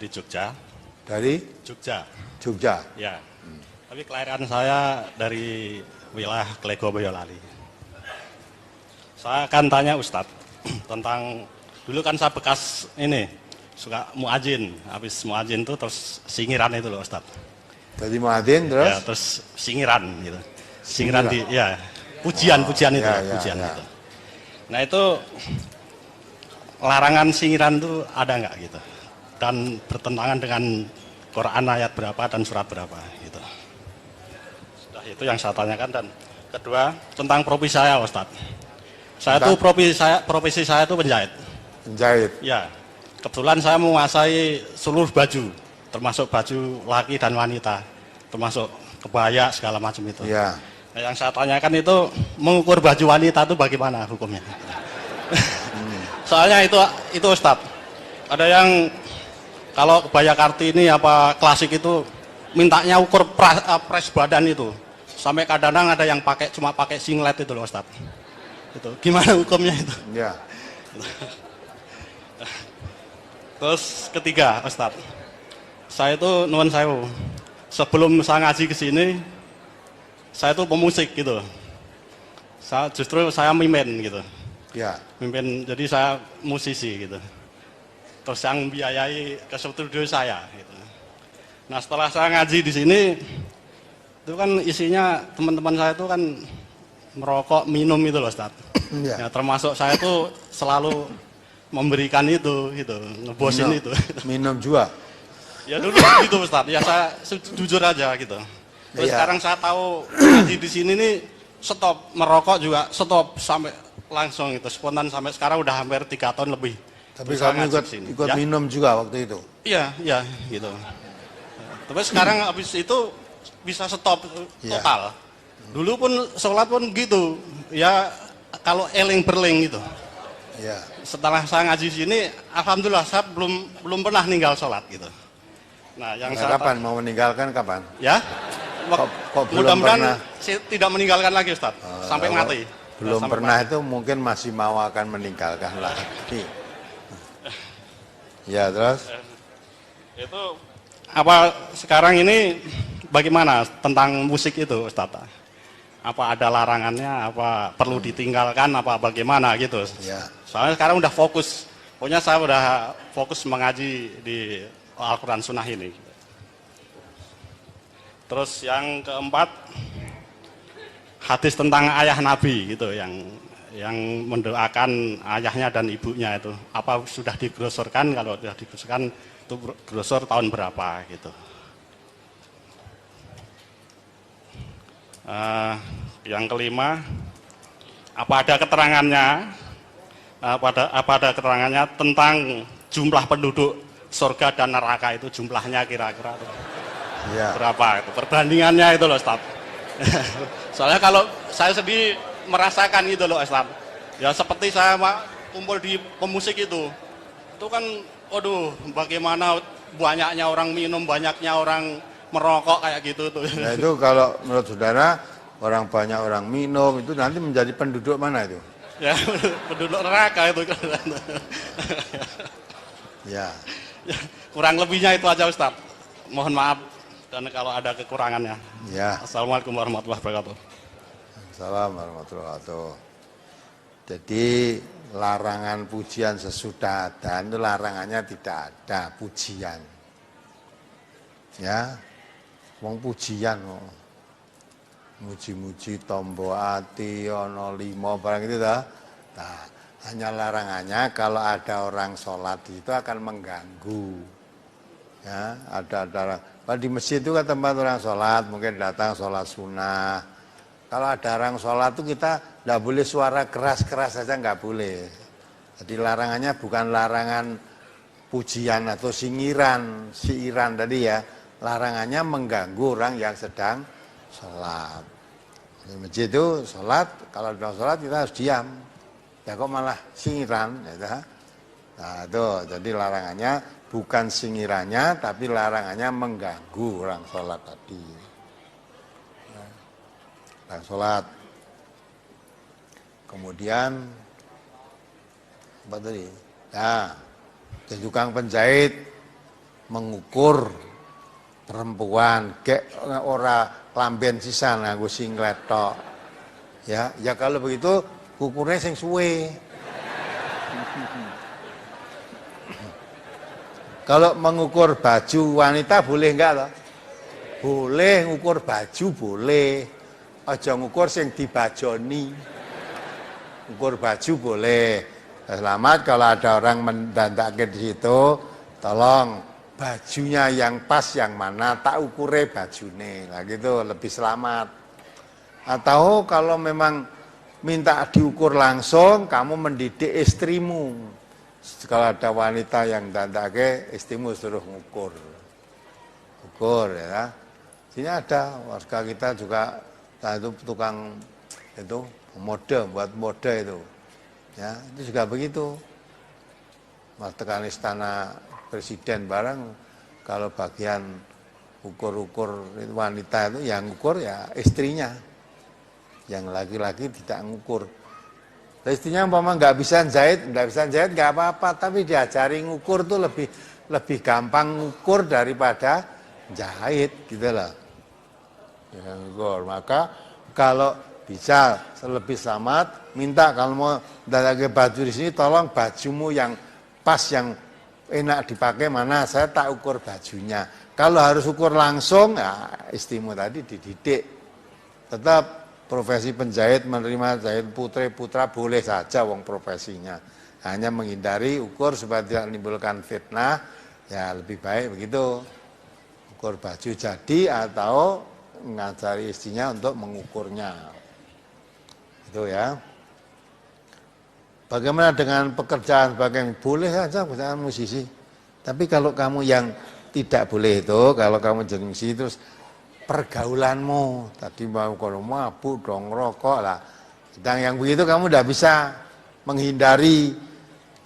dari Jogja. Dari Jogja. Jogja. Ya. Tapi kelahiran saya dari wilayah Klego Boyolali. Saya akan tanya Ustadz tentang dulu kan saya bekas ini suka muadzin. Habis muadzin itu terus singiran itu loh Ustadz. Jadi muadzin terus? Ya, terus singiran gitu. Singiran di ya pujian-pujian itu, pujian itu. Nah itu larangan singiran itu ada nggak gitu? Dan bertentangan dengan Quran ayat berapa dan surat berapa gitu. Sudah itu yang saya tanyakan. Dan kedua tentang profesi saya Ustadz. Saya tuh profesi saya itu penjahit. Penjahit. Ya. Kebetulan saya menguasai seluruh baju, termasuk baju laki dan wanita, termasuk kebaya segala macam itu. Ya. Nah, yang saya tanyakan itu mengukur baju wanita itu bagaimana hukumnya? Soalnya itu Ustadz. Ada yang kalau kebaya Kartini apa klasik itu mintanya ukur pres badan itu. Sampai kadang-kadang ada yang cuma pakai singlet itu loh Ustadz. Itu gimana hukumnya itu? Ya. Terus ketiga Ustadz. Saya itu nuwun sewu. Sebelum saya ngaji ke sini, saya itu pemusik gitu. Saya mimpin gitu. Ya. Mimpin, jadi saya musisi gitu. Terus yang biayai ke studio saya gitu. Nah setelah saya ngaji di sini, itu kan isinya teman-teman saya itu kan merokok, minum itu loh Ustaz. Ya, termasuk saya itu selalu memberikan itu gitu, ngebosin itu. Minum juga? Ya dulu gitu Ustaz, ya saya jujur aja gitu. Terus sekarang saya tahu ngaji di sini nih stop, merokok juga stop sampai langsung itu spontan sampai sekarang udah hampir 3 tahun lebih. Tapi kamu ikut ya? Minum juga waktu itu? Iya gitu. Tapi sekarang habis itu bisa stop total. Dulu pun sholat pun gitu. Ya kalau eling berling gitu. Ya. Setelah saya ngaji sini, alhamdulillah saya belum pernah ninggal sholat gitu. Nah, yang saya kapan mau meninggalkan kapan? Ya. Mudah-mudahan tidak meninggalkan lagi Ustaz. Sampai mati. Belum pernah itu mungkin masih mau akan meninggalkan lagi. Ya terus? Itu apa sekarang ini bagaimana tentang musik itu Ustaz? Apa ada larangannya, apa perlu ditinggalkan, apa bagaimana gitu? Ya. Soalnya sekarang udah fokus, pokoknya saya udah fokus mengaji di Al-Quran Sunnah ini. Terus yang keempat, hadis tentang ayah Nabi gitu, yang mendoakan ayahnya dan ibunya itu, apa sudah diglosorkan? Kalau sudah diglosorkan itu glosor tahun berapa gitu. Yang kelima, apa ada keterangannya tentang jumlah penduduk surga dan neraka itu jumlahnya kira-kira berapa itu perbandingannya itu loh Ustaz. Soalnya kalau saya sendiri merasakan gitu loh Ustaz, ya seperti saya kumpul di pemusik itu kan waduh bagaimana banyaknya orang minum, banyaknya orang merokok kayak gitu tuh. Nah itu kalau menurut saudara banyak orang minum itu nanti menjadi penduduk mana itu? Ya penduduk neraka itu. Ya. Kurang lebihnya itu aja Ustaz. Mohon maaf dan kalau ada kekurangannya. Ya. Assalamualaikum warahmatullahi wabarakatuh. Assalamualaikum warahmatullahi wabarakatuh. Jadi larangan pujian sesudah adzan itu larangannya tidak ada pujian. Ya. Wong pujian kok. Muji-muji tombo ati ana 5 barang itu dah. Nah, hanya larangannya kalau ada orang sholat itu akan mengganggu. Ya, ada di masjid itu kan tempat orang sholat, mungkin datang sholat sunnah. Kalau ada orang sholat itu kita tidak boleh suara keras-keras saja nggak boleh. Jadi larangannya bukan larangan pujian atau siiran tadi ya. Larangannya mengganggu orang yang sedang sholat. Di masjid itu sholat, kalau sedang sholat kita harus diam. Ya kok malah singiran, ya. Nah itu, jadi larangannya bukan singirannya, tapi larangannya mengganggu orang sholat tadi. Orang sholat. Kemudian, apa tadi? Nah, jadi tukang penjahit, mengukur perempuan gek ora klamben sisan nganggo singlet tok. Ya kalau begitu ukurnya sing suwe. Kalau mengukur baju wanita boleh enggak toh? Boleh ngukur baju boleh. Aja ngukur sing dibajoni. Ukur baju boleh. Selamat kalau ada orang mendandake di situ, tolong bajunya yang pas yang mana tak ukure bajune. Lah gitu lebih selamat. Atau kalau memang minta diukur langsung, kamu mendidik istrimu. Kalau ada wanita yang dandake, istrimu suruh ngukur. Ukur ya. Sini ada warga kita juga, itu tukang itu mode, buat mode itu. Ya, itu juga begitu. Mas tekan istana presiden barang, kalau bagian ukur-ukur wanita itu yang ukur ya istrinya. Yang laki-laki tidak ngukur. Istrinya umpama nggak bisa jahit nggak apa-apa, tapi diajari ngukur tuh lebih gampang ngukur daripada jahit gitu loh. Ya, ngukur. Maka kalau bisa lebih selamat, minta kalau mau pakai baju di sini, tolong bajumu yang pas yang enak dipakai mana, saya tak ukur bajunya. Kalau harus ukur langsung, ya istrimu tadi dididik. Tetap profesi penjahit menerima jahit putra boleh saja wong profesinya. Hanya menghindari ukur supaya tidak menimbulkan fitnah, ya lebih baik begitu. Ukur baju jadi atau mengajari istrinya untuk mengukurnya. Itu ya. Bagaimana dengan pekerjaan sebagai boleh saja pekerjaan musisi. Tapi kalau kamu yang tidak boleh itu, kalau kamu jadi musisi terus pergaulanmu, tadi mau kalau mabuk dong rokok lah, sedang yang begitu kamu tidak bisa menghindari.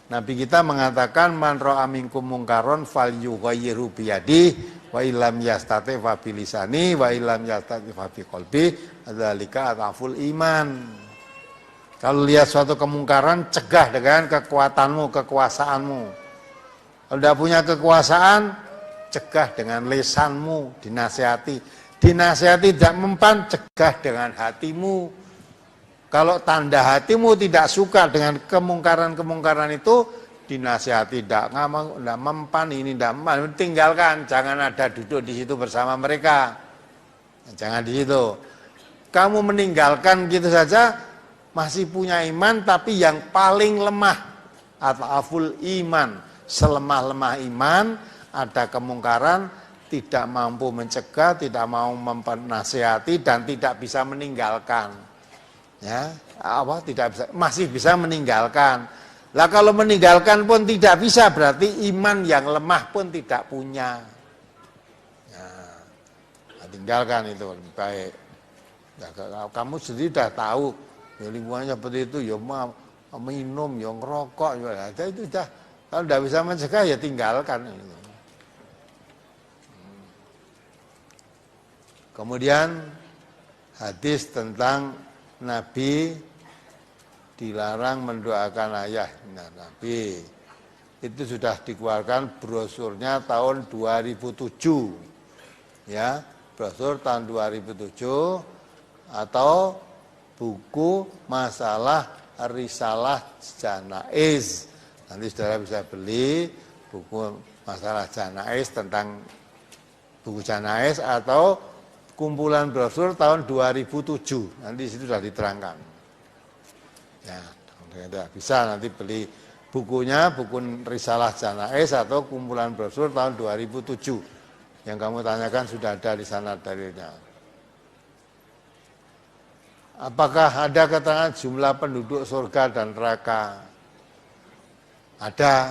Nabi kita mengatakan man ra'a minkum mungkaron falyughayyirhu biyadihi wa illam yastati fa bilisani wa illam yastati fa biqalbi dzalika adhaful iman. Kalau lihat suatu kemungkaran, cegah dengan kekuatanmu, kekuasaanmu. Kalau tidak punya kekuasaan, cegah dengan lisanmu, dinasihati. Dinasihati tidak mempan, cegah dengan hatimu. Kalau tanda hatimu tidak suka dengan kemungkaran-kemungkaran itu, dinasihati tidak mempan, ini tidak mempan, tinggalkan, jangan ada duduk di situ bersama mereka. Jangan di situ. Kamu meninggalkan gitu saja, masih punya iman, tapi yang paling lemah, ataful iman, selemah-lemah iman, ada kemungkaran, tidak mampu mencegah, tidak mau menasihati dan tidak bisa meninggalkan. Ya, tidak bisa, masih bisa meninggalkan. Lah kalau meninggalkan pun tidak bisa, berarti iman yang lemah pun tidak punya. Ya, tinggalkan itu lebih baik. Ya, kamu sendiri sudah tahu, ya lingkungannya seperti itu, ya mau minum, ya ngerokok, ya itu sudah. Kalau tidak bisa mencegah ya tinggalkan. Kemudian hadis tentang Nabi dilarang mendoakan ayah. Nah, Nabi itu sudah dikeluarkan brosurnya tahun 2007. Ya, brosur tahun 2007 atau buku masalah risalah janaiz. Nanti saudara bisa beli buku masalah janaiz tentang buku janaiz atau kumpulan brosur tahun 2007, nanti di situ sudah diterangkan. Ya, bisa nanti beli bukunya, buku risalah janaiz atau kumpulan brosur tahun 2007. Yang kamu tanyakan sudah ada di sana dalilnya. Apakah ada keterangan jumlah penduduk surga dan neraka? Ada,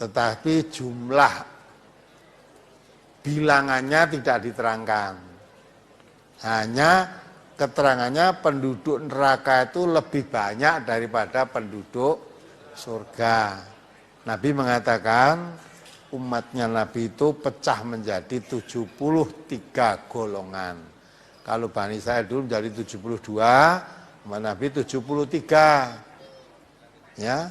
tetapi jumlah bilangannya tidak diterangkan. Hanya keterangannya penduduk neraka itu lebih banyak daripada penduduk surga. Nabi mengatakan umatnya Nabi itu pecah menjadi 73 golongan. Kalau Bani Israil dulu menjadi 72, umat Nabi 73. Ya.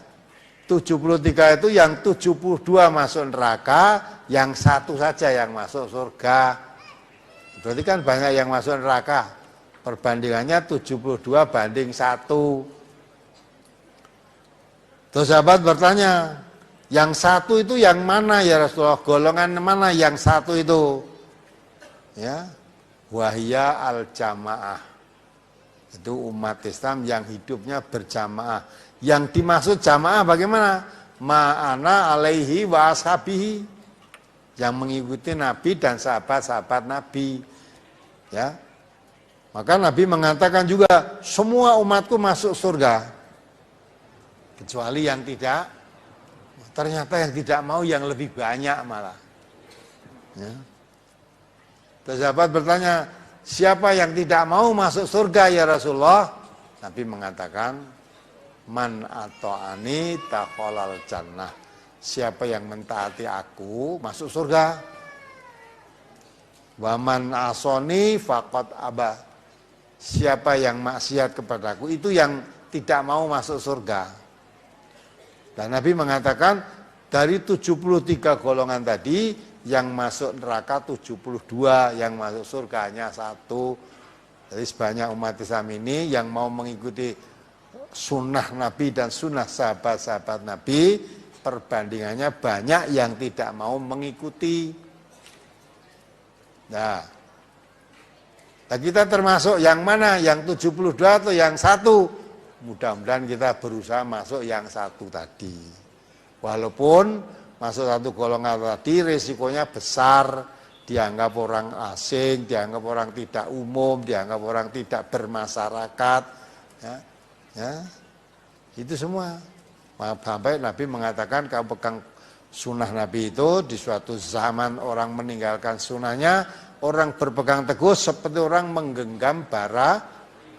73 itu yang 72 masuk neraka, yang satu saja yang masuk surga. Berarti kan banyak yang masuk neraka. Perbandingannya 72 banding 1. Terus sahabat bertanya, yang satu itu yang mana ya Rasulullah? Golongan mana yang satu itu? Ya, wahya al-jamaah. Itu umat Islam yang hidupnya berjamaah. Yang dimaksud jamaah bagaimana? Ma'ana alaihi wa ashabihi. Yang mengikuti Nabi dan sahabat-sahabat Nabi. Ya. Maka Nabi mengatakan juga, semua umatku masuk surga. Kecuali yang tidak. Ternyata yang tidak mau yang lebih banyak malah. Ya. Terus sahabat bertanya, siapa yang tidak mau masuk surga ya Rasulullah? Nabi mengatakan, man ato'ani takholal jannah. Siapa yang mentaati aku masuk surga. Waman asoni faqad aba. Siapa yang maksiat kepadaku itu yang tidak mau masuk surga. Dan Nabi mengatakan dari 73 golongan tadi yang masuk neraka 72, yang masuk surga hanya 1. Jadi sebanyak umat Islam ini yang mau mengikuti sunnah Nabi dan sunnah sahabat-sahabat Nabi, perbandingannya banyak yang tidak mau mengikuti. Nah, kita termasuk yang mana? Yang 72 atau yang 1? Mudah-mudahan kita berusaha masuk yang 1 tadi. Walaupun masuk 1 golongan tadi risikonya besar, dianggap orang asing, dianggap orang tidak umum, dianggap orang tidak bermasyarakat. Ya, itu semua. Sampai Nabi mengatakan kalau pegang sunnah Nabi itu di suatu zaman orang meninggalkan sunnahnya, orang berpegang teguh seperti orang menggenggam bara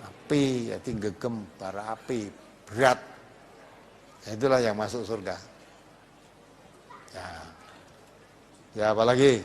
api, jadi gegem bara api berat. Itulah yang masuk surga. Ya, apalagi?